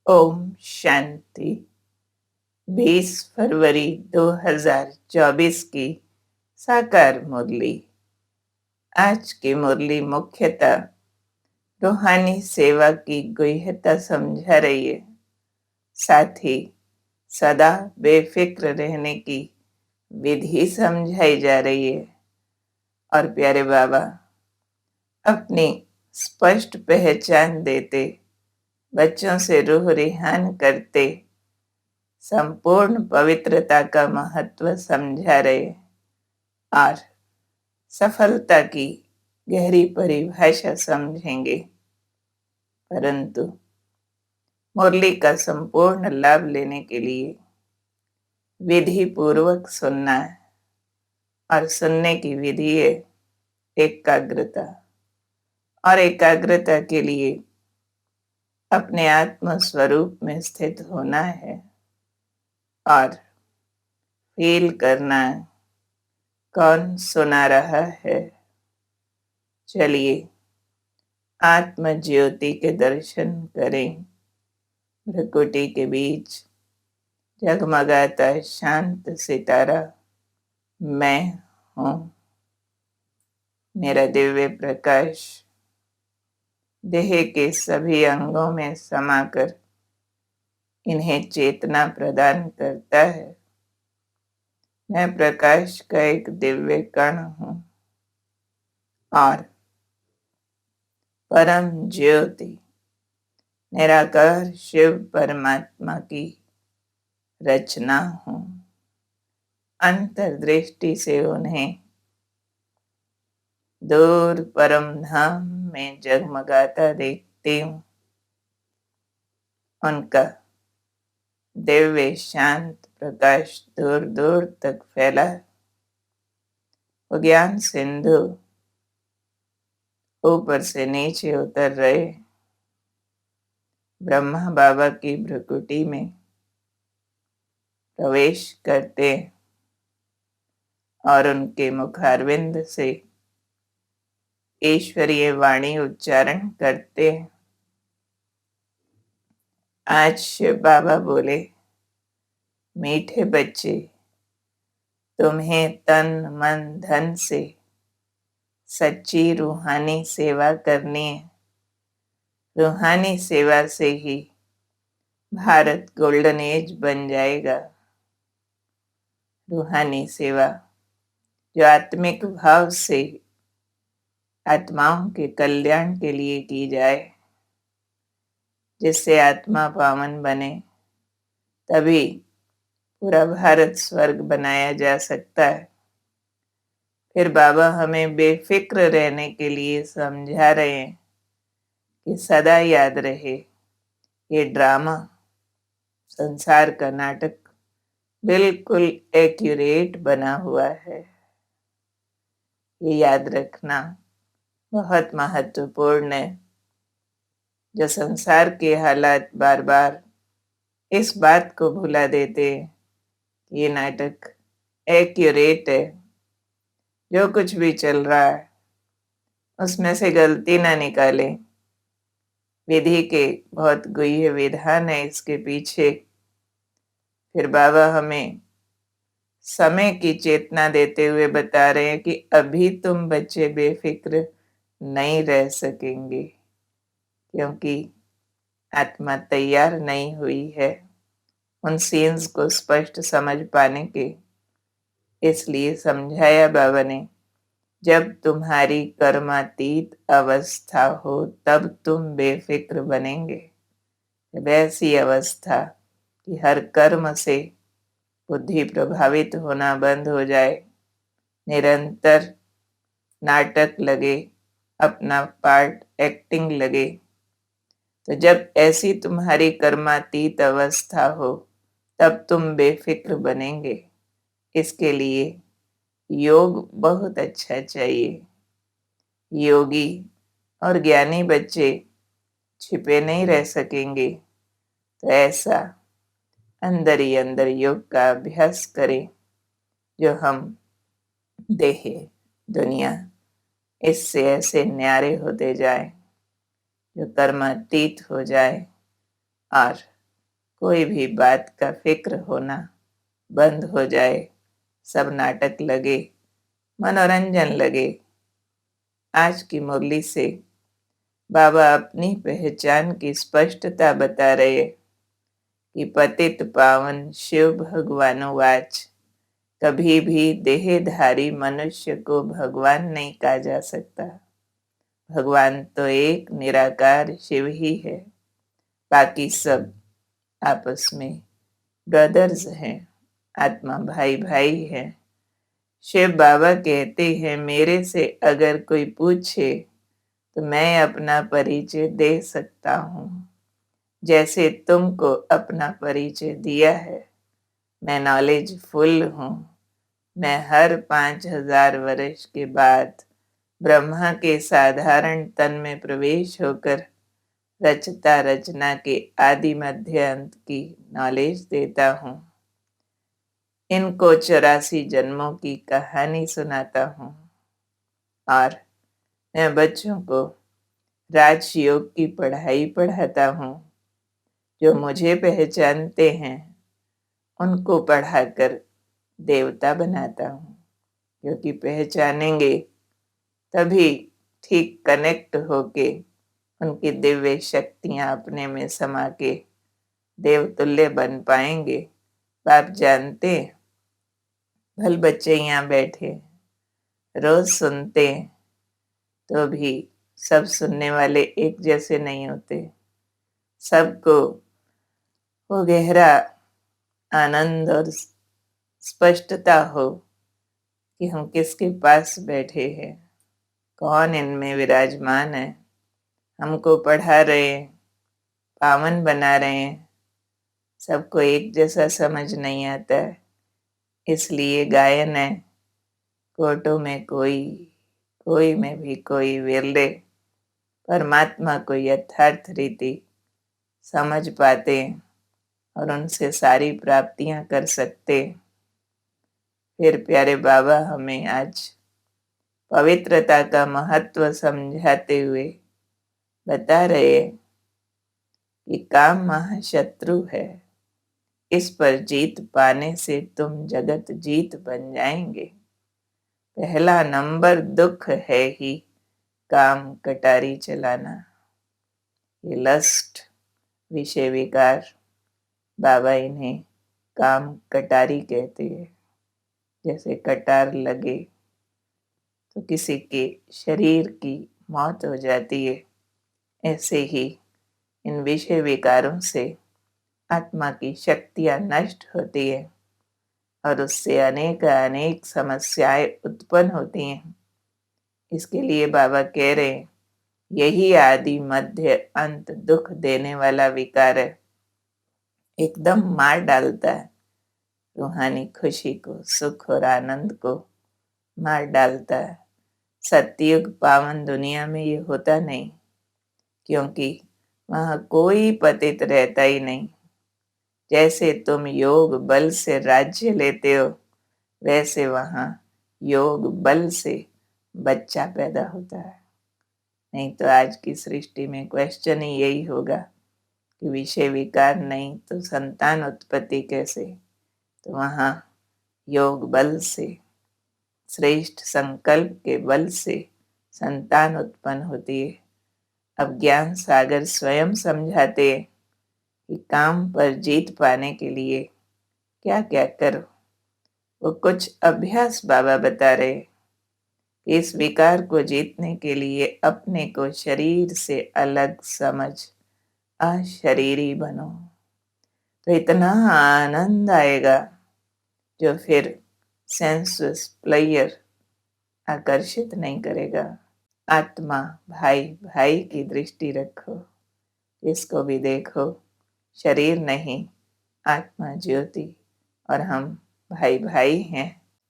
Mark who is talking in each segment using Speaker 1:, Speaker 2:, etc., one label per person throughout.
Speaker 1: ओम शांति। 20 फरवरी 2024 की साकार मुरली। आज की मुरली मुख्यतः रूहानी सेवा की गहराई समझा रही है, साथ ही सदा बेफिक्र रहने की विधि समझाई जा रही है। और प्यारे बाबा अपनी स्पष्ट पहचान देते, बच्चों से रूह रिहान करते संपूर्ण पवित्रता का महत्व समझा रहे और सफलता की गहरी परिभाषा समझेंगे। परंतु मुरली का संपूर्ण लाभ लेने के लिए विधि पूर्वक सुनना है, और सुनने की विधि है एकाग्रता। और एकाग्रता के लिए अपने आत्म स्वरूप में स्थित होना है और फील करना है कौन सुना रहा है। चलिए आत्म ज्योति के दर्शन करें। भ्रकुटी के बीच जगमगाता शांत सितारा मैं हूँ। मेरा दिव्य प्रकाश देह के सभी अंगों में समाकर इन्हें चेतना प्रदान करता है। मैं प्रकाश का एक दिव्य कण हूँ और परम ज्योति निराकार शिव परमात्मा की रचना हूँ। अंतर्दृष्टि से उन्हें दूर परम धाम में जगमगाता देखती हूँ। उनका दिव्य शांत प्रकाश दूर दूर तक फैला। वो ज्ञान सिंधु ऊपर से नीचे उतर रहे। ब्रह्मा बाबा की भ्रकुटी में प्रवेश करते और उनके मुखारविंद से ईश्वरीय वाणी उच्चारण करते। आज शिव बाबा बोले, मीठे बच्चे, तुम्हें तन मन धन से सच्ची रूहानी सेवा करनी है। रूहानी सेवा से ही भारत गोल्डन एज बन जाएगा। रूहानी सेवा जो आत्मिक भाव से आत्माओं के कल्याण के लिए की जाए, जिससे आत्मा पावन बने, तभी पूरा भारत स्वर्ग बनाया जा सकता है। फिर बाबा हमें बेफिक्र रहने के लिए समझा रहे हैं कि सदा याद रहे, ये ड्रामा, संसार का नाटक बिल्कुल एक्यूरेट बना हुआ है। ये याद रखना बहुत महत्वपूर्ण है। जो संसार के हालात बार बार इस बात को भुला देते हैं, ये नाटक एक्यूरेट है। जो कुछ भी चल रहा है उसमें से गलती ना निकालें। विधि के बहुत गुह्य विधान है इसके पीछे। फिर बाबा हमें समय की चेतना देते हुए बता रहे हैं कि अभी तुम बच्चे बेफिक्र नहीं रह सकेंगे, क्योंकि आत्मा तैयार नहीं हुई है उन सीन्स को स्पष्ट समझ पाने के। इसलिए समझाया बाबा ने, जब तुम्हारी कर्मातीत अवस्था हो तब तुम बेफिक्र बनेंगे। जब ऐसी अवस्था कि हर कर्म से बुद्धि प्रभावित होना बंद हो जाए, निरंतर नाटक लगे, अपना पार्ट एक्टिंग लगे, तो जब ऐसी तुम्हारी कर्मातीत अवस्था हो तब तुम बेफिक्र बनेंगे। इसके लिए योग बहुत अच्छा चाहिए। योगी और ज्ञानी बच्चे छिपे नहीं रह सकेंगे, तो ऐसा अंदर ही अंदर योग का अभ्यास करें, जो हम देह दुनिया इससे ऐसे न्यारे होते जाए, जो कर्मातीत हो जाए और कोई भी बात का फिक्र होना बंद हो जाए, सब नाटक लगे, मनोरंजन लगे। आज की मुरली से बाबा अपनी पहचान की स्पष्टता बता रहे कि पतित पावन शिव भगवानुवाच, कभी भी देहधारी मनुष्य को भगवान नहीं कहा जा सकता। भगवान तो एक निराकार शिव ही है, बाकी सब आपस में ब्रदर्स हैं, आत्मा भाई भाई है। शिव बाबा कहते हैं, मेरे से अगर कोई पूछे तो मैं अपना परिचय दे सकता हूँ, जैसे तुमको अपना परिचय दिया है। मैं नॉलेज फुल हूँ। मैं हर 5000 वर्ष के बाद ब्रह्मा के साधारण तन में प्रवेश होकर रचता रचना के आदि मध्य अंत की नॉलेज देता हूँ। इनको 84 जन्मों की कहानी सुनाता हूँ और मैं बच्चों को राजयोग की पढ़ाई पढ़ाता हूँ। जो मुझे पहचानते हैं उनको पढ़ाकर देवता बनाता हूँ, क्योंकि पहचानेंगे तभी ठीक कनेक्ट होके उनकी दिव्य शक्तियाँ अपने में समा के देवतुल्य बन पाएंगे। आप जानते हैं, भल बच्चे यहाँ बैठे रोज सुनते हैं, तो भी सब सुनने वाले एक जैसे नहीं होते। सबको वो गहरा आनंद और स्पष्टता हो कि हम किसके पास बैठे हैं, कौन इनमें विराजमान है, हमको पढ़ा रहे हैं, पावन बना रहे हैं। सबको एक जैसा समझ नहीं आता है, इसलिए गायन है, कोटों में कोई, कोई में भी कोई विरले परमात्मा को यथार्थ रीति समझ पाते और उनसे सारी प्राप्तियां कर सकते। फिर प्यारे बाबा हमें आज पवित्रता का महत्व समझाते हुए बता रहे कि काम महाशत्रु है, इस पर जीत पाने से तुम जगत जीत बन जाएंगे। पहला नंबर दुख है ही काम कटारी चलाना। ये लस्ट, विषय विकार, बाबा इन्हें काम कटारी कहते हैं। जैसे कटार लगे तो किसी के शरीर की मौत हो जाती है, ऐसे ही इन विषय विकारों से आत्मा की शक्तियां नष्ट होती है और उससे अनेक अनेक समस्याएं उत्पन्न होती हैं। इसके लिए बाबा कह रहे हैं, यही आदि मध्य अंत दुख देने वाला विकार है, एकदम मार डालता है रूहानी खुशी को, सुख और आनंद को मार डालता है। सतयुग पावन दुनिया में ये होता नहीं, क्योंकि वहां कोई पतित रहता ही नहीं। जैसे तुम योग बल से राज्य लेते हो, वैसे वहां योग बल से बच्चा पैदा होता है। नहीं तो आज की सृष्टि में क्वेश्चन ही यही होगा कि विषय विकार नहीं तो संतान उत्पत्ति कैसे। तो वहां योग बल से, श्रेष्ठ संकल्प के बल से संतान उत्पन्न होती है। अब ज्ञान सागर स्वयं समझाते हैं कि काम पर जीत पाने के लिए क्या क्या करो। वो कुछ अभ्यास बाबा बता रहे। इस विकार को जीतने के लिए अपने को शरीर से अलग समझ अशरीरी बनो, तो इतना आनंद आएगा जो फिर सेंसुअस प्लेयर आकर्षित नहीं करेगा। आत्मा भाई भाई की दृष्टि रखो, इसको भी देखो, शरीर नहीं, आत्मा ज्योति, और हम भाई भाई हैं।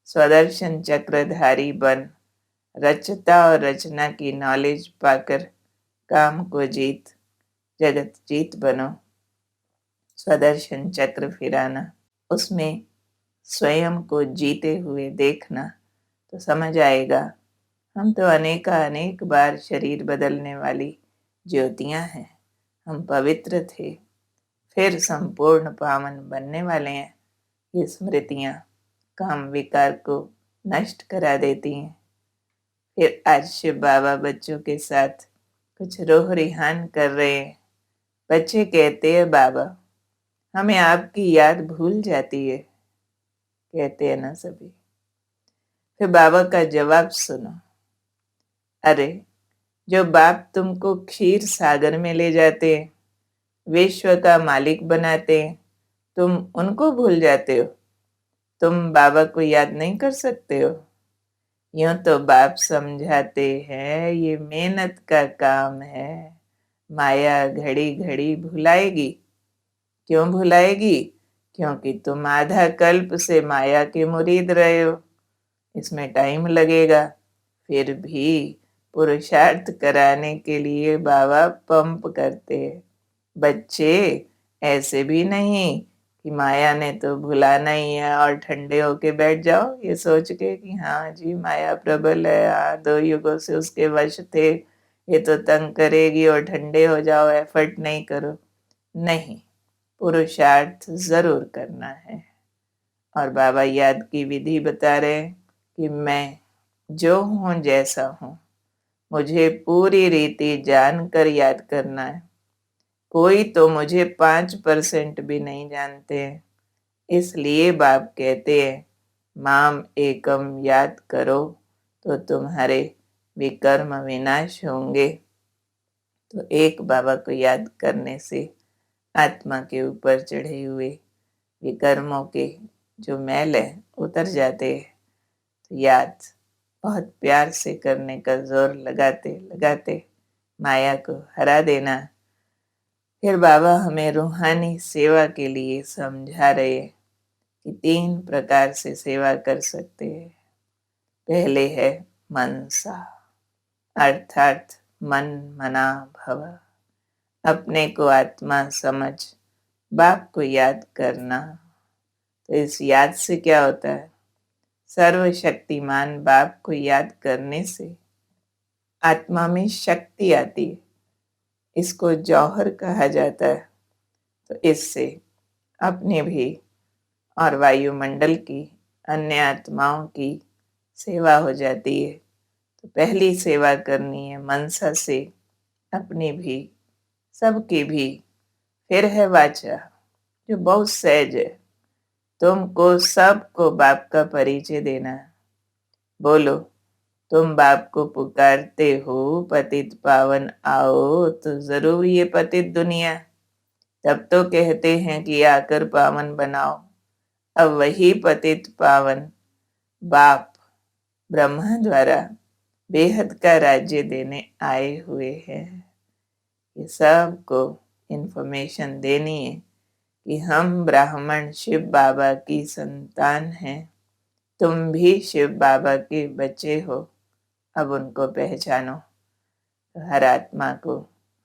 Speaker 1: स्वदर्शन चक्रधारी बन, रचता और रचना की नॉलेज पाकर काम को जीत, जगत जीत बनो। स्वदर्शन चक्र फिराना, उसमें स्वयं को जीते हुए देखना, तो समझ आएगा हम तो अनेक बार शरीर बदलने वाली ज्योतियां हैं। हम पवित्र थे, फिर संपूर्ण पावन बनने वाले हैं। ये स्मृतियाँ काम विकार को नष्ट करा देती हैं। फिर आज शिव बाबा बच्चों के साथ कुछ रोह रिहान कर रहे हैं। बच्चे कहते हैं, बाबा हमें आपकी याद भूल जाती है। कहते हैं ना सभी। फिर बाबा का जवाब सुनो। अरे, जो बाप तुमको क्षीर सागर में ले जाते हैं, विश्व का मालिक बनाते हैं, तुम उनको भूल जाते हो। तुम बाबा को याद नहीं कर सकते हो। यूं तो बाप समझाते हैं, ये मेहनत का काम है, माया घड़ी घड़ी भुलाएगी। क्यों भुलाएगी? क्योंकि तुम आधा कल्प से माया के मुरीद रहे हो। इसमें टाइम लगेगा। फिर भी पुरुषार्थ कराने के लिए बाबा पंप करते हैं। बच्चे, ऐसे भी नहीं कि माया ने तो भुलाना ही है और ठंडे होके बैठ जाओ ये सोच के कि हाँ जी माया प्रबल है, हाँ 2 युगों से उसके वश थे, ये तो तंग करेगी और ठंडे हो जाओ, एफर्ट नहीं करो। नहीं, पुरुषार्थ जरूर करना है। और बाबा याद की विधि बता रहे हैं कि मैं जो हूँ जैसा हूँ, मुझे पूरी रीति जानकर याद करना है। कोई तो मुझे 5% भी नहीं जानते हैं। इसलिए बाप कहते हैं, माम एकम याद करो तो तुम्हारे विकर्म विनाश होंगे। तो एक बाबा को याद करने से आत्मा के ऊपर चढ़े हुए विकर्मों के जो मैल है उतर जाते हैं। तो याद बहुत प्यार से करने का जोर लगाते लगाते माया को हरा देना। फिर बाबा हमें रूहानी सेवा के लिए समझा रहे हैं कि 3 प्रकार से सेवा कर सकते हैं। पहले है मनसा, अर्थात मन मना भव, अपने को आत्मा समझ बाप को याद करना। तो इस याद से क्या होता है? सर्वशक्तिमान बाप को याद करने से आत्मा में शक्ति आती है। इसको जौहर कहा जाता है। तो इससे अपने भी और वायुमंडल की अन्य आत्माओं की सेवा हो जाती है। तो पहली सेवा करनी है मनसा से, अपनी भी, सबकी भी। फिर है वाचा, जो बहुत सहज है। तुमको सबको बाप का परिचय देना है। बोलो, तुम बाप को पुकारते हो, पतित पावन आओ, तो जरूर ये पतित दुनिया तब तो कहते हैं कि आकर पावन बनाओ। अब वही पतित पावन बाप ब्रह्मा द्वारा बेहद का राज्य देने आए हुए हैं। ये सबको इन्फॉर्मेशन देनी है कि हम ब्राह्मण शिव बाबा की संतान हैं। तुम भी शिव बाबा के बच्चे हो। अब उनको पहचानो। तो हर आत्मा को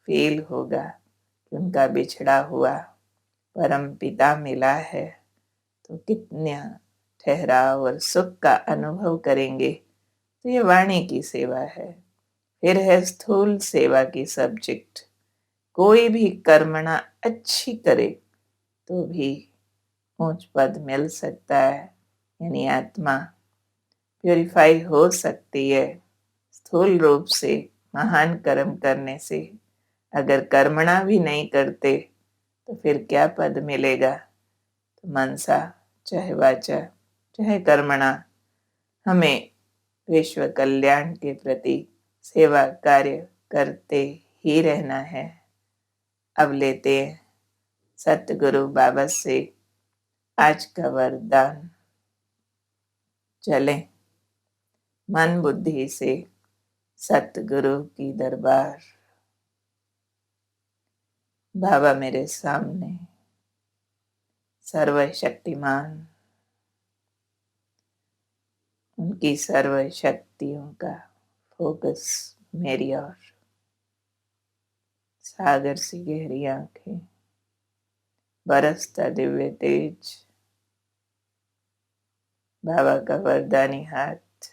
Speaker 1: फील होगा कि उनका बिछड़ा हुआ परम पिता मिला है। तो कितना ठहराव और सुख का अनुभव करेंगे। तो ये वाणी की सेवा है। फिर है स्थूल सेवा की सब्जेक्ट। कोई भी कर्मणा अच्छी करे तो भी ऊंच पद मिल सकता है, यानी आत्मा प्यूरिफाई हो सकती है स्थूल रूप से महान कर्म करने से। अगर कर्मणा भी नहीं करते तो फिर क्या पद मिलेगा? तो मनसा चाहे वाचा चाहे कर्मणा, हमें विश्व कल्याण के प्रति सेवा कार्य करते ही रहना है। अब लेते हैं सतगुरु बाबा से आज का वरदान। चलें मन बुद्धि से सतगुरु की दरबार। बाबा मेरे सामने सर्वशक्तिमान, उनकी सर्व शक्तियों का फोकस मेरी ओर। सागर सी गहरी आंखें, बरसता दिव्य तेज, बाबा का वरदानी हाथ,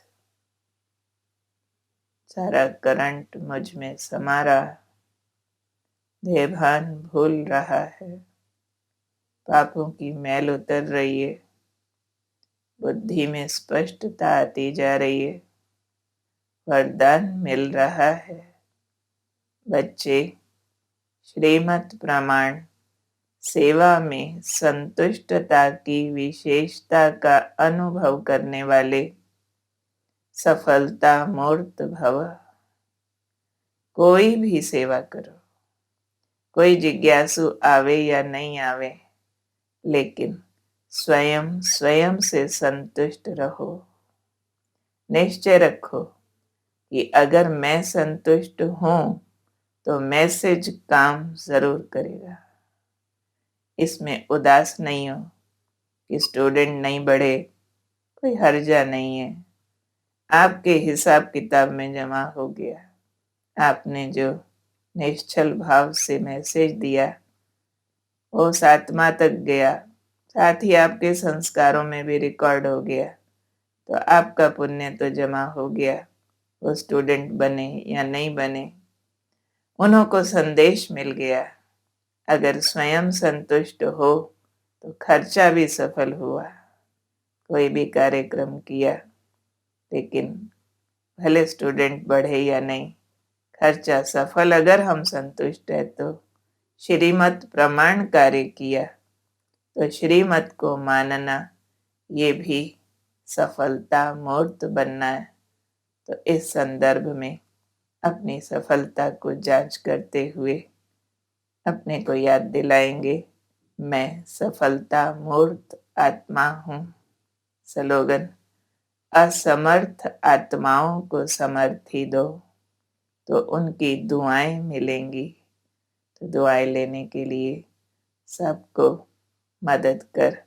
Speaker 1: सारा करंट मुझ में समा रहा, देह भान भूल रहा है। पापों की मैल उतर रही है, बुद्धि में स्पष्टता आती जा रही है, वरदान मिल रहा है। बच्चे श्रीमत प्रमाण सेवा में संतुष्टता की विशेषता का अनुभव करने वाले सफलता मूर्त भव। कोई भी सेवा करो, कोई जिज्ञासु आवे या नहीं आवे, लेकिन स्वयं स्वयं से संतुष्ट रहो। निश्चय रखो कि अगर मैं संतुष्ट हूं तो मैसेज काम जरूर करेगा। इसमें उदास नहीं हो कि स्टूडेंट नहीं बढ़े, कोई हर्जा नहीं है। आपके हिसाब किताब में जमा हो गया। आपने जो निश्चल भाव से मैसेज दिया वो 7वां तक गया, साथ ही आपके संस्कारों में भी रिकॉर्ड हो गया, तो आपका पुण्य तो जमा हो गया। वो स्टूडेंट बने या नहीं बने, उन्हों को संदेश मिल गया। अगर स्वयं संतुष्ट हो तो खर्चा भी सफल हुआ। कोई भी कार्यक्रम किया, लेकिन भले स्टूडेंट बढ़े या नहीं, खर्चा सफल। अगर हम संतुष्ट है तो श्रीमत प्रमाण कार्य किया तो श्रीमत को मानना, ये भी सफलता मूर्त बनना है। तो इस संदर्भ में अपनी सफलता को जांच करते हुए अपने को याद दिलाएंगे, मैं सफलता मूर्त आत्मा हूँ। स्लोगन, असमर्थ आत्माओं को समर्थी दो तो उनकी दुआएं मिलेंगी। तो दुआएं लेने के लिए सबको मदद कर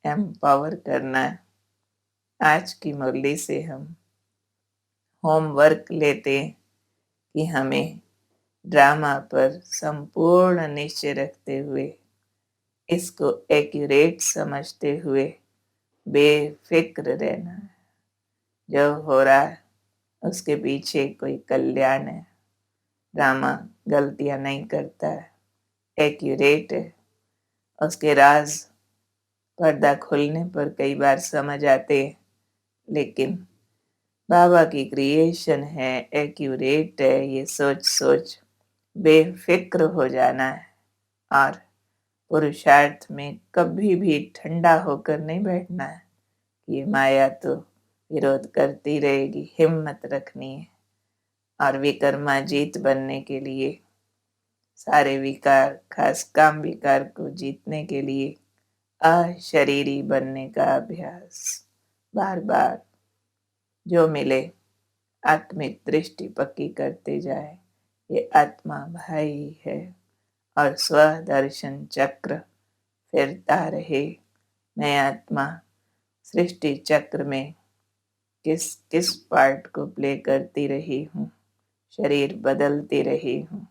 Speaker 1: एम्पावर करना है। आज की मुरली से हम होमवर्क लेते हैं कि हमें ड्रामा पर संपूर्ण निश्चय रखते हुए, इसको एक्यूरेट समझते हुए बेफिक्र रहना है। जो हो रहा है उसके पीछे कोई कल्याण है। ड्रामा गलतियां नहीं करता है, एक्यूरेट है। उसके राज पर्दा खुलने पर कई बार समझ आते हैं, लेकिन बाबा की क्रिएशन है, एक्यूरेट है। ये सोच सोच बेफिक्र हो जाना है और पुरुषार्थ में कभी भी ठंडा होकर नहीं बैठना है। ये माया तो विरोध करती रहेगी, हिम्मत रखनी है। और विकर्मा जीत बनने के लिए, सारे विकार, खास काम विकार को जीतने के लिए अशरीरी बनने का अभ्यास। बार बार जो मिले आत्मिक दृष्टि पक्की करते जाए। ये आत्मा भाई है और स्वदर्शन चक्र फिरता रहे। मैं आत्मा सृष्टि चक्र में किस किस पार्ट को प्ले करती रही हूँ, शरीर बदलती रही हूँ।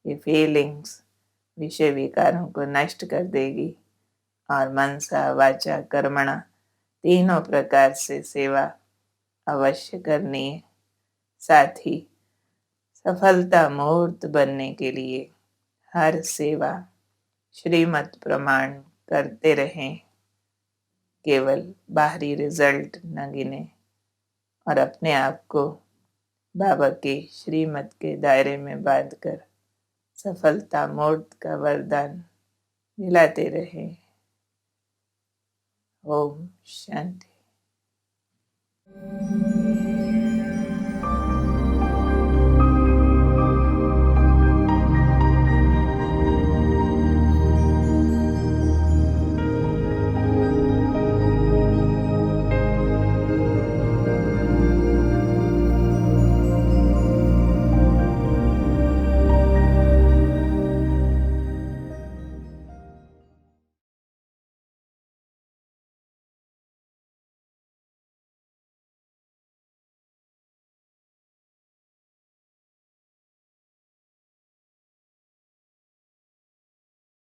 Speaker 1: ये फीलिंग्स विषय विकारों को नष्ट कर देगी और मनसा वाचा कर्मणा तीनों प्रकार से सेवा अवश्य करनी है। साथ ही सफलता मूर्त बनने के लिए हर सेवा श्रीमत प्रमाण करते रहें। केवल बाहरी रिजल्ट न गिने और अपने आप को बाबा के श्रीमत के दायरे में बांधकर सफलता मूर्त का वरदान दिलाते रहें। ओम शांति।